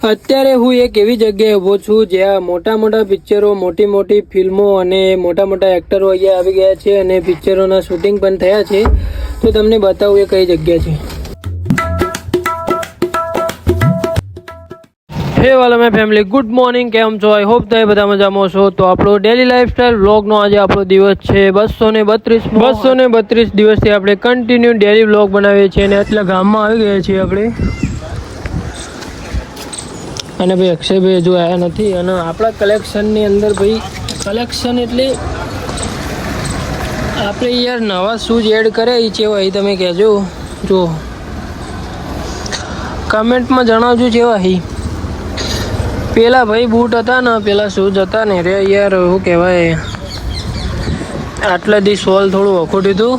અત્યારે હું એક એવી જગ્યાએ ઊભો છું જ્યાં મોટા મોટા પિક્ચરો, મોટી મોટી ફિલ્મો અને મોટા મોટા એક્ટરો અહીંયા આવી ગયા છે અને પિક્ચરોના શૂટિંગ પણ થયા છે. તો તમને બતાવું એ કઈ જગ્યા છે. હે વાલા મેં ફેમિલી, ગુડ મોર્નિંગ. કેમ છો? આઈ હોપ તમે બધા મજામાં છો. તો આપણો ડેલી લાઈફસ્ટાઈલ વ્લોગનો આજે આપણો દિવસ છે 232 દિવસથી આપણે કન્ટિન્યુ ડેલી વ્લોગ બનાવીએ છીએ અને એટલા ગામમાં આવી ગયા છીએ આપણે. અને ભાઈ અક્ષયભાઈ હજુ આવ્યા નથી અને આપણા કલેક્શનની અંદર ભાઈ કલેક્શન એટલે આપણે યાર નવા શૂઝ એડ કરે એ છે ભાઈ, તમે કહેજો. જો કમેન્ટમાં જણાવજો જેવા હી પેલા ભાઈ બૂટ હતા ને, પેલા શૂઝ હતા ને રે યાર, શું કહેવાય, આટલા દી સોલ થોડું વખોટ્યું હતું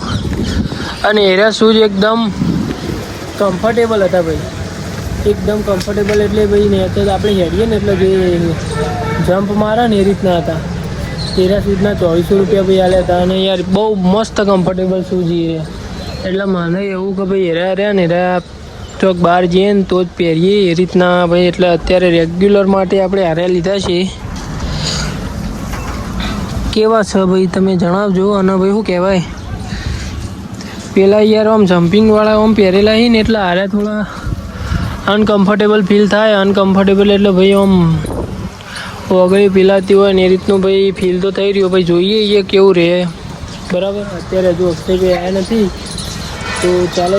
અને એરા શૂઝ એકદમ કમ્ફર્ટેબલ હતા ભાઈ, એકદમ કમ્ફર્ટેબલ. એટલે ભાઈ ને તો આપણે હેડીએ ને એટલે જે જમ્પ મારે ને એ રીતના હતા. તેરા શૂઝના 2400 રૂપિયા ભાઈ આલ્યા હતા અને યાર બહુ મસ્ત કમ્ફર્ટેબલ શૂઝ એ એટલે મને એવું કે ભાઈ હેરા રહ્યા ને હેરા ચોક બહાર જઈએ ને તો જ પહેરીએ એ રીતના ભાઈ. એટલે અત્યારે રેગ્યુલર માટે આપણે હારે લીધા છે. કેવા છે ભાઈ તમે જણાવજો. અને ભાઈ શું કહેવાય, પેલા યાર આમ જમ્પિંગવાળા આમ પહેરેલા છે ને એટલે હારે થોડા અનકમ્ફર્ટેબલ ફીલ થાય. અનકમ્ફર્ટેબલ એટલે ભાઈ આમ વગળી પીલાતી હોય ને એ રીતનું ભાઈ ફીલ તો થઈ રહ્યું. ભાઈ જોઈએ એ કેવું રહે, બરાબર. અત્યારે હજુ અક્ષયભાઈ આવ્યા નથી તો ચાલો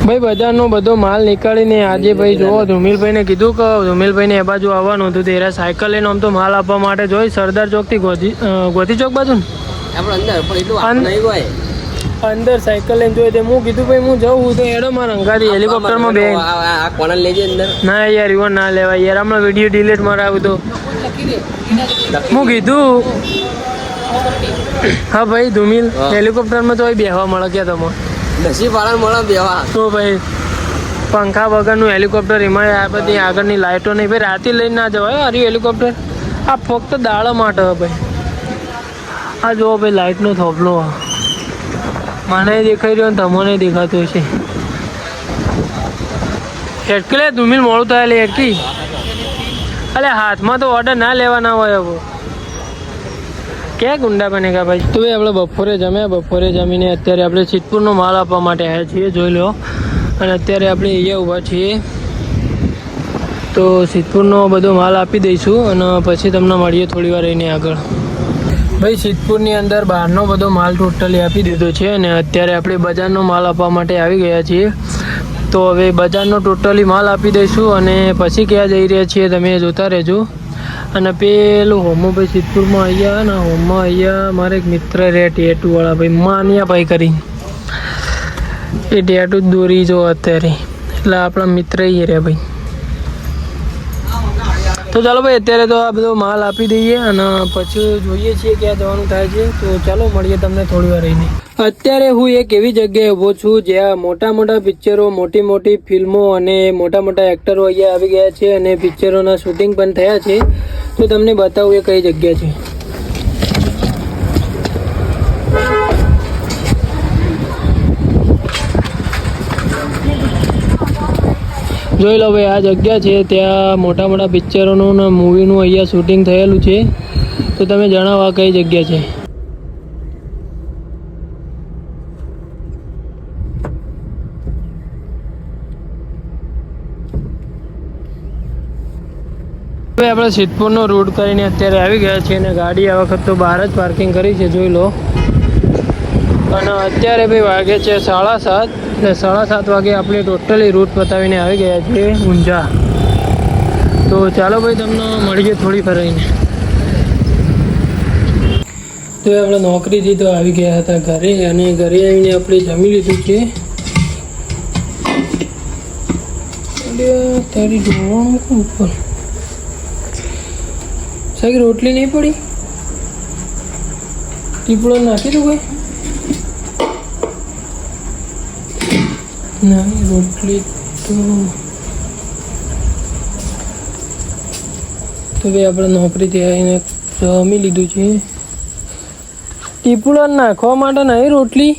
ભાઈ બજારનો બધો માલ નીકાળીને આજે ભાઈ જુઓ ધુમિલભાઈને કીધું કે ધુમિલભાઈને એ બાજુ આવવાનું હતું. તેરા સાયકલ લઈને આમ તો માલ આપવા માટે જોઈ સરદાર ચોકથી ગોધી ચોક બાજુ ને અંદર સાયકલ લઈને જોઈ તે હું કીધું ભાઈ હું જવું તો એડો મારા અંગાથી હેલિકોપ્ટરમાં બે ના યાર ઇવન ના લેવાય યાર, હમણાં વિડીયો ડિલીટ મારે આવ્યું તો હું કીધું હા ભાઈ ધુમિલ હેલિકોપ્ટરમાં તો બેહવા મળે ક્યાં તમે તો ભાઈ પંખા વગરનું હેલિકોપ્ટર એમાં આ બધી આગળની લાઇટો નહીં ભાઈ, રાતે લઈને ના જવાય હારી હેલિકોપ્ટર. આ ફક્ત દાડા માટે ભાઈ. આ જુઓ ભાઈ લાઇટનો થોપલો મને દેખાઈ રહ્યો ને તમને દેખાતું હશે. હેટકી લે ધુમિલ મોડું થાય લે હેટકી. અલે હાથમાં તો ઓર્ડર ના લેવાના હોય હવે ક્યાં ગુંડા બનેગા ભાઈ. તો ભાઈ આપણે બપોરે જમીને અત્યારે આપણે સિદ્ધપુરનો માલ આપવા માટે આવ્યા છીએ, જોઈ લો. અને અત્યારે આપણે અહીંયા ઊભા છીએ તો સિદ્ધપુરનો બધો માલ આપી દઈશું અને પછી તમને મળીએ થોડી વાર રહીને આગળ. ભાઈ સિદ્ધપુરની અંદર બહારનો બધો માલ ટોટલી આપી દીધો છે અને અત્યારે આપણે બજારનો માલ આપવા માટે આવી ગયા છીએ. તો હવે બજારનો ટોટલી માલ આપી દઈશું અને પછી ક્યાં જઈ રહ્યા છીએ તમે જોતા રહેજો. અને પેલું હોમો ભાઈ સિદ્ધપુરમાં અહીંયા ને હોમમાં અહીંયા મારે એક મિત્ર રહે ટેટુવાળા ભાઈ માનિયા ભાઈ કરી, એ ટેટુ જ દોરી જો અત્યારે, એટલે આપણા મિત્ર એ રહ્યા ભાઈ. તો ચાલો ભાઈ અત્યારે તો આ બધો માલ આપી દઈએ અને પછી જોઈએ છીએ ક્યાં જવાનું થાય છે. તો ચાલો મળીએ તમને થોડી વાર રહીને. અત્યારે હું એક એવી જગ્યાએ ઊભો છું જ્યાં મોટા મોટા પિક્ચરો, મોટી મોટી ફિલ્મો અને મોટા મોટા એક્ટરો અહીંયા આવી ગયા છે અને પિક્ચરોના શૂટિંગ પણ થયા છે. તો તમને બતાવું એ કઈ જગ્યા છે. જોઈ લો ભાઈ આ જગ્યા છે, ત્યાં મોટા મોટા પિક્ચરોનું ને મૂવીનું અહીંયા શૂટિંગ થયેલું છે. તો તમે જણાવો આ કઈ જગ્યા છે. હવે આપણે સિદ્ધપુરનો રૂટ કરીને અત્યારે આવી ગયા છીએ અને ગાડી આ વખત તો બહાર જ પાર્કિંગ કરી છે, જોઈ લો. અને અત્યારે ભાઈ વાગે છે 7:30 એટલે 7:30 વાગે આપણે ટોટલી રૂટ પતાવીને આવી ગયા છીએ ઊંઝા. તો ચાલો ભાઈ તમને મળીએ થોડી ફરીને. તો આપણે નોકરીથી તો આવી ગયા હતા ઘરે અને ઘરે આવીને આપણે જમી લીધું છે. તારી જોવાનું ઉપર સાહેબ રોટલી નહીં પડી, ટીપડો નાખી દઉં ભાઈ. ના રોટલી તો ભાઈ આપણે નોકરીથી આવીને જમી લીધું છે. ટીપડો નાખવા માટે નહીં રોટલી,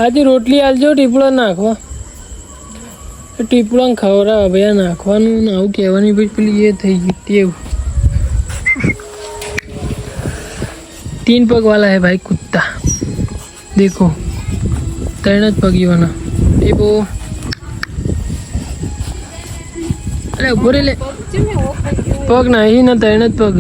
આજે રોટલી આલજો ટીપડો નાખવા. ટીપડા ખવડાવે ભૈયા નાખવાનું ને આવું કહેવાની ભાઈ પેલી એ થઈ ગઈ ટેવ 3 पग वाला है भाई कुत्ता देखो 3 જ પગીઓના એ બહુ અરે ઉભો રે લે પગ નહીં ને 3 જ પગ